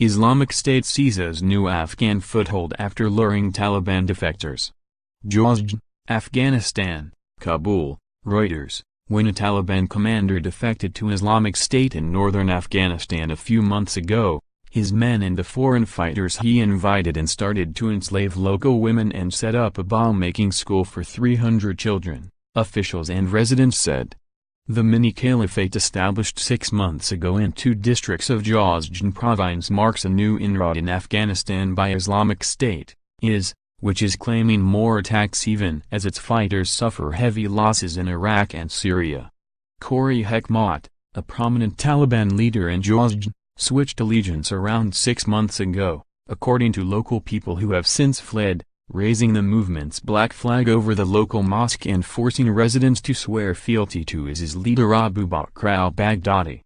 Islamic State seizes new Afghan foothold after luring Taliban defectors. Jawzjan, Afghanistan, Kabul, Reuters. When a Taliban commander defected to Islamic State in northern Afghanistan a few months ago, his men and the foreign fighters he invited and started to enslave local women and set up a bomb-making school for 300 children, officials and residents said. The mini-caliphate established 6 months ago in 2 districts of Jawzjan province marks a new inroad in Afghanistan by Islamic State, which is claiming more attacks even as its fighters suffer heavy losses in Iraq and Syria. Qari Hekmat, a prominent Taliban leader in Jawzjan, switched allegiance around 6 months ago, according to local people who have since fled, raising the movement's black flag over the local mosque and forcing residents to swear fealty to his leader Abu Bakr Al-Baghdadi.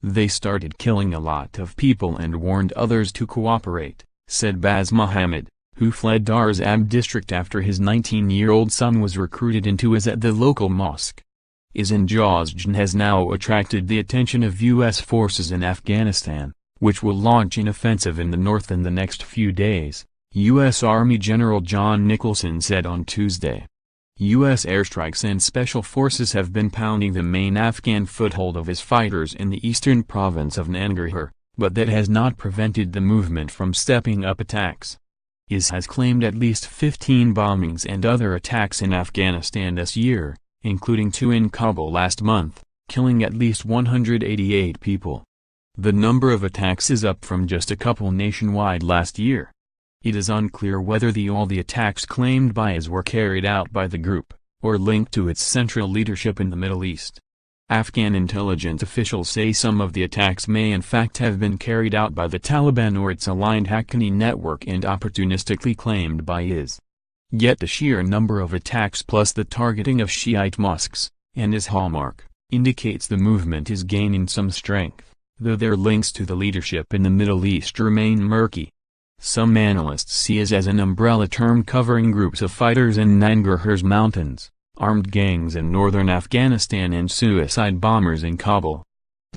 They started killing a lot of people and warned others to cooperate, said Baz Mohammed, who fled Dar's Ab district after his 19-year-old son was recruited into at the local mosque. In Jawzjan has now attracted the attention of U.S. forces in Afghanistan, which will launch an offensive in the north in the next few days, U.S. Army General John Nicholson said on Tuesday. U.S. airstrikes and special forces have been pounding the main Afghan foothold of his fighters in the eastern province of Nangarhar, but that has not prevented the movement from stepping up attacks. IS has claimed at least 15 bombings and other attacks in Afghanistan this year, including 2 in Kabul last month, killing at least 188 people. The number of attacks is up from just a couple nationwide last year. It is unclear whether all the attacks claimed by IS were carried out by the group, or linked to its central leadership in the Middle East. Afghan intelligence officials say some of the attacks may in fact have been carried out by the Taliban or its aligned Haqqani network and opportunistically claimed by IS. Yet the sheer number of attacks plus the targeting of Shiite mosques, and IS hallmark, indicates the movement is gaining some strength, though their links to the leadership in the Middle East remain murky. Some analysts see IS as an umbrella term covering groups of fighters in Nangarhar's mountains, armed gangs in northern Afghanistan and suicide bombers in Kabul.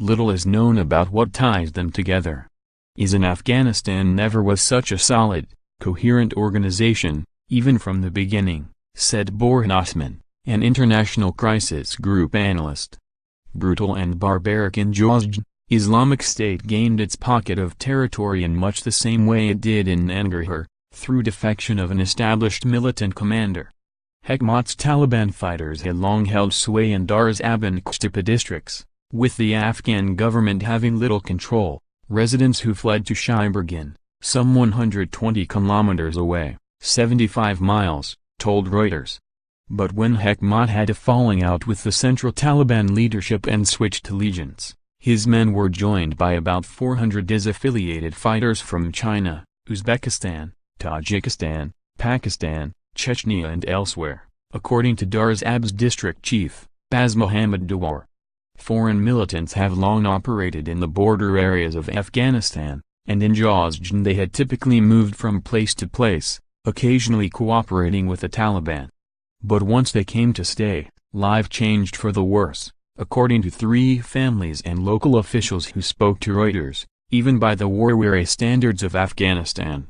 Little is known about what ties them together. IS in Afghanistan never was such a solid, coherent organization, even from the beginning, said Borhan Osman, an international crisis group analyst. Brutal and barbaric in Jawzjan, Islamic State gained its pocket of territory in much the same way it did in Nangarhar, through defection of an established militant commander. Hekmat's Taliban fighters had long held sway in Dar's Ab and Qutb districts, with the Afghan government having little control. Residents who fled to Shaibergan, some 120 kilometers away, 75 miles, told Reuters. But when Hekmat had a falling out with the central Taliban leadership and switched allegiance, his men were joined by about 400 disaffiliated fighters from China, Uzbekistan, Tajikistan, Pakistan, Chechnya and elsewhere, according to Dar's Ab's district chief, Baz Mohammed Dawar. Foreign militants have long operated in the border areas of Afghanistan, and in Jawzjan they had typically moved from place to place, occasionally cooperating with the Taliban. But once they came to stay, life changed for the worse, according to 3 families and local officials who spoke to Reuters, even by the war-weary standards of Afghanistan.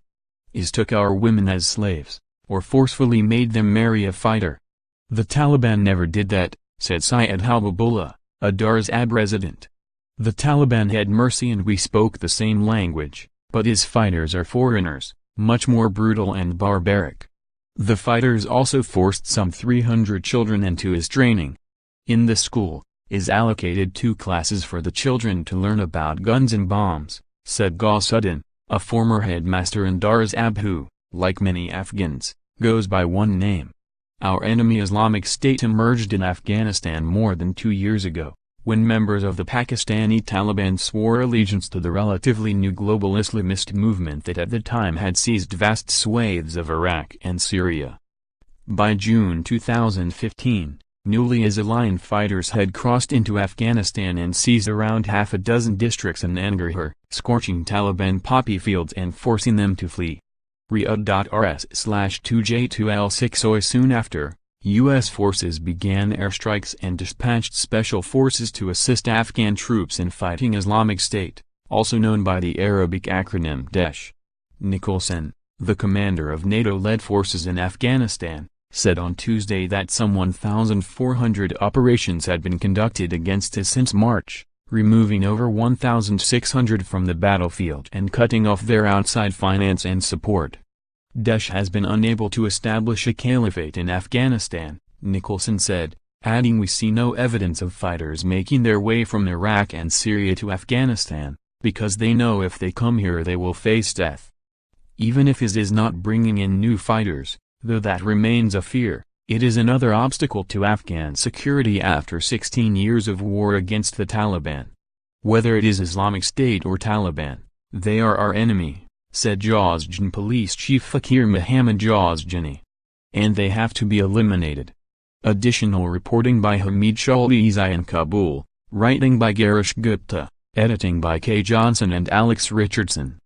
IS took our women as slaves, or forcefully made them marry a fighter. The Taliban never did that, said Syed Habibullah, a Dar's Ab resident. The Taliban had mercy and we spoke the same language, but IS fighters are foreigners, much more brutal and barbaric. The fighters also forced some 300 children into IS training. In the school, IS allocated 2 classes for the children to learn about guns and bombs, said Gausuddin, a former headmaster in Dar's Ab who, like many Afghans, goes by one name. Our enemy Islamic State emerged in Afghanistan more than 2 years ago, when members of the Pakistani Taliban swore allegiance to the relatively new global Islamist movement that at the time had seized vast swathes of Iraq and Syria. By June 2015, newly IS-aligned fighters had crossed into Afghanistan and seized around half a dozen districts in Nangarhar, scorching Taliban poppy fields and forcing them to flee. Riyadh.rs/2J2L6 Soon after, U.S. forces began airstrikes and dispatched special forces to assist Afghan troops in fighting Islamic State, also known by the Arabic acronym DESH. Nicholson, the commander of NATO-led forces in Afghanistan, said on Tuesday that some 1,400 operations had been conducted against it since March, removing over 1,600 from the battlefield and cutting off their outside finance and support. Daesh has been unable to establish a caliphate in Afghanistan, Nicholson said, adding we see no evidence of fighters making their way from Iraq and Syria to Afghanistan, because they know if they come here they will face death. Even if IS is not bringing in new fighters, though that remains a fear, it is another obstacle to Afghan security after 16 years of war against the Taliban. Whether it is Islamic State or Taliban, they are our enemy, said Jawzjan Police Chief Fakir Muhammad Jawzjani. And they have to be eliminated. Additional reporting by Hamid Shalizi in Kabul, writing by Garish Gupta, editing by K. Johnson and Alex Richardson.